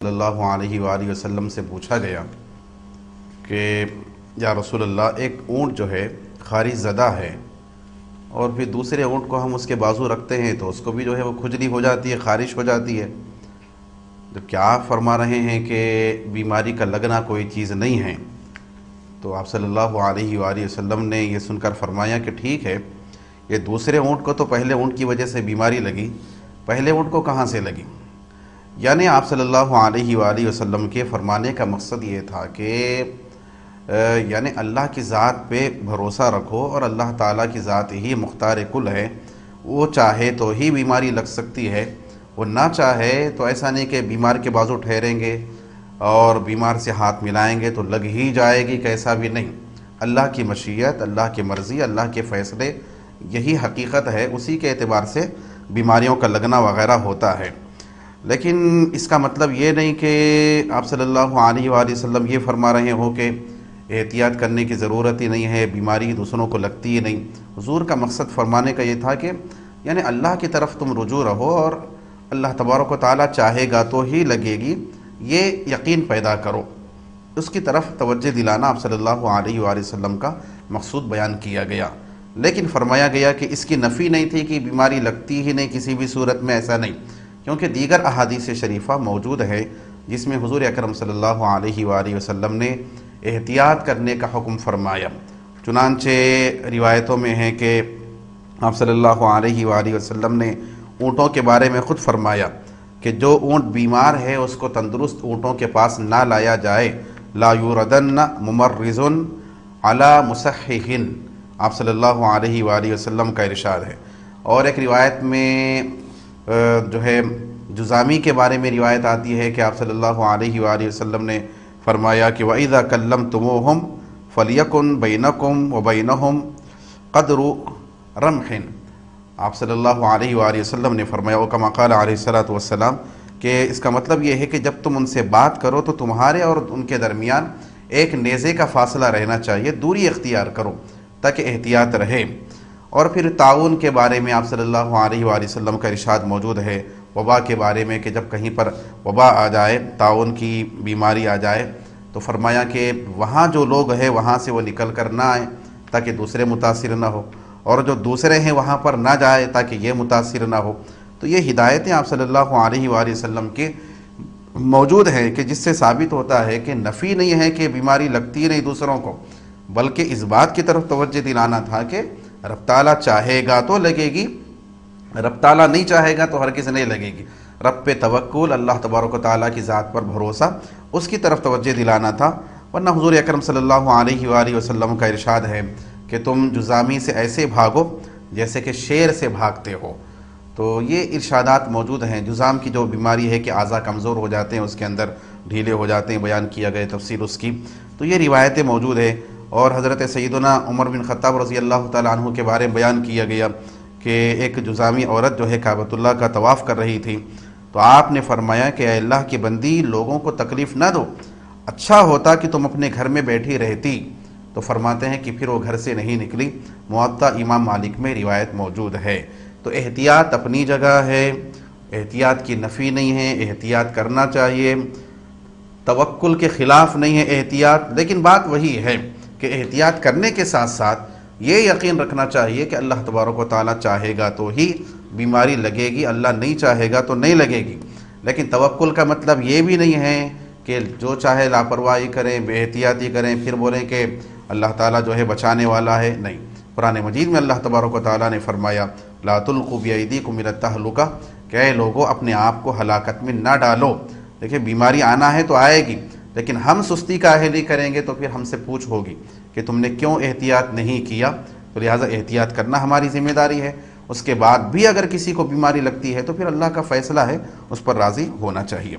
صلی اللہ علیہ وآلہ وسلم سے پوچھا گیا کہ یا رسول اللہ، ایک اونٹ جو ہے خارش زدہ ہے اور پھر دوسرے اونٹ کو ہم اس کے بازو رکھتے ہیں تو اس کو بھی جو ہے وہ کھجلی ہو جاتی ہے، خارش ہو جاتی ہے، تو کیا آپ فرما رہے ہیں کہ بیماری کا لگنا کوئی چیز نہیں ہے؟ تو آپ صلی اللہ علیہ وآلہ وسلم نے یہ سن کر فرمایا کہ ٹھیک ہے، یہ دوسرے اونٹ کو تو پہلے اونٹ کی وجہ سے بیماری لگی، پہلے اونٹ کو کہاں سے لگی؟ یعنی آپ صلی اللہ علیہ وآلہ وسلم کے فرمانے کا مقصد یہ تھا کہ یعنی اللہ کی ذات پہ بھروسہ رکھو، اور اللہ تعالیٰ کی ذات ہی مختار کل ہے، وہ چاہے تو ہی بیماری لگ سکتی ہے، وہ نہ چاہے تو ایسا نہیں کہ بیمار کے بازو ٹھہریں گے اور بیمار سے ہاتھ ملائیں گے تو لگ ہی جائے گی، کیسا بھی نہیں۔ اللہ کی مشیت، اللہ کی مرضی، اللہ کے فیصلے، یہی حقیقت ہے، اسی کے اعتبار سے بیماریوں کا لگنا وغیرہ ہوتا ہے۔ لیکن اس کا مطلب یہ نہیں کہ آپ صلی اللہ علیہ وآلہ وسلم یہ فرما رہے ہو کہ احتیاط کرنے کی ضرورت ہی نہیں ہے، بیماری دوسروں کو لگتی ہی نہیں۔ حضور کا مقصد فرمانے کا یہ تھا کہ یعنی اللہ کی طرف تم رجوع رہو، اور اللہ تبارک و تعالیٰ چاہے گا تو ہی لگے گی، یہ یقین پیدا کرو، اس کی طرف توجہ دلانا آپ صلی اللہ علیہ وآلہ وسلم کا مقصود بیان کیا گیا۔ لیکن فرمایا گیا کہ اس کی نفی نہیں تھی کہ بیماری لگتی ہی نہیں کسی بھی صورت میں، ایسا نہیں، کیونکہ دیگر احادیث شریفہ موجود ہے جس میں حضور اکرم صلی اللہ علیہ وآلہ وسلم نے احتیاط کرنے کا حکم فرمایا۔ چنانچہ روایتوں میں ہے کہ آپ صلی اللہ علیہ وآلہ وسلم نے اونٹوں کے بارے میں خود فرمایا کہ جو اونٹ بیمار ہے اس کو تندرست اونٹوں کے پاس نہ لایا جائے، لا یوردن ممرض علی مصحح، آپ صلی اللہ علیہ وآلہ وسلم کا ارشاد ہے۔ اور ایک روایت میں جو ہے جذامی کے بارے میں روایت آتی ہے کہ آپ صلی اللہ علیہ وآلہ وسلم نے فرمایا کہ وَإِذَا كَلَّمْتُمُوهُمْ فَلْيَكُنْ بَيْنَكُمْ وَبَيْنَهُمْ قَدْرُ رَمْحٍ، آپ صلی اللہ علیہ وآلہ وسلم نے فرمایا، وَكَمَا قَالَ علیہ الصلاۃ والسلام، کہ اس کا مطلب یہ ہے کہ جب تم ان سے بات کرو تو تمہارے اور ان کے درمیان ایک نیزے کا فاصلہ رہنا چاہیے، دوری اختیار کرو تاکہ احتیاط رہے۔ اور پھر تعاون کے بارے میں آپ صلی اللہ علیہ وآلہ وسلم کا ارشاد موجود ہے، وبا کے بارے میں کہ جب کہیں پر وبا آ جائے، تعاون کی بیماری آ جائے، تو فرمایا کہ وہاں جو لوگ ہیں وہاں سے وہ نکل کر نہ آئیں تاکہ دوسرے متاثر نہ ہو، اور جو دوسرے ہیں وہاں پر نہ جائے تاکہ یہ متاثر نہ ہو۔ تو یہ ہدایتیں آپ صلی اللہ علیہ وآلہ وسلم کے موجود ہیں کہ جس سے ثابت ہوتا ہے کہ نفی نہیں ہے کہ بیماری لگتی نہیں دوسروں کو، بلکہ اس بات کی طرف توجہ دلانا تھا کہ رب تعالیٰ چاہے گا تو لگے گی، رب تعالیٰ نہیں چاہے گا تو ہرگز نہیں لگے گی۔ رب پہ توکل، اللہ تبارک و تعالیٰ کی ذات پر بھروسہ، اس کی طرف توجہ دلانا تھا۔ ورنہ حضور اکرم صلی اللہ علیہ وآلہ وسلم کا ارشاد ہے کہ تم جذامی سے ایسے بھاگو جیسے کہ شیر سے بھاگتے ہو۔ تو یہ ارشادات موجود ہیں۔ جذام کی جو بیماری ہے کہ اعضاء کمزور ہو جاتے ہیں، اس کے اندر ڈھیلے ہو جاتے ہیں، بیان کیا گیا تفصیل اس کی، تو یہ روایتیں موجود ہیں۔ اور حضرت سیدنا عمر بن خطاب رضی اللہ تعالیٰ عنہ کے بارے میں بیان کیا گیا کہ ایک جذامی عورت جو ہے کعبۃ اللہ کا طواف کر رہی تھی، تو آپ نے فرمایا کہ اے اللہ کی بندی، لوگوں کو تکلیف نہ دو، اچھا ہوتا کہ تم اپنے گھر میں بیٹھی رہتی۔ تو فرماتے ہیں کہ پھر وہ گھر سے نہیں نکلی۔ موطا امام مالک میں روایت موجود ہے۔ تو احتیاط اپنی جگہ ہے، احتیاط کی نفی نہیں ہے، احتیاط کرنا چاہیے، توکل کے خلاف نہیں ہے احتیاط، لیکن بات وہی ہے کہ احتیاط کرنے کے ساتھ ساتھ یہ یقین رکھنا چاہیے کہ اللہ تبارک و تعالیٰ چاہے گا تو ہی بیماری لگے گی، اللہ نہیں چاہے گا تو نہیں لگے گی۔ لیکن توکل کا مطلب یہ بھی نہیں ہے کہ جو چاہے لاپرواہی کریں، بے احتیاطی کریں، پھر بولیں کہ اللہ تعالیٰ جو ہے بچانے والا ہے، نہیں۔ قرآن مجید میں اللہ تبارک و تعالیٰ نے فرمایا لا تلقوا بأیدیکم الی التہلکہ، کہ اے لوگوں اپنے آپ کو ہلاکت میں نہ ڈالو۔ دیکھیں بیماری آنا ہے تو آئے گی، لیکن ہم سستی کاہلی کریں گے تو پھر ہم سے پوچھ ہوگی کہ تم نے کیوں احتیاط نہیں کیا۔ تو لہٰذا احتیاط کرنا ہماری ذمہ داری ہے۔ اس کے بعد بھی اگر کسی کو بیماری لگتی ہے تو پھر اللہ کا فیصلہ ہے، اس پر راضی ہونا چاہیے۔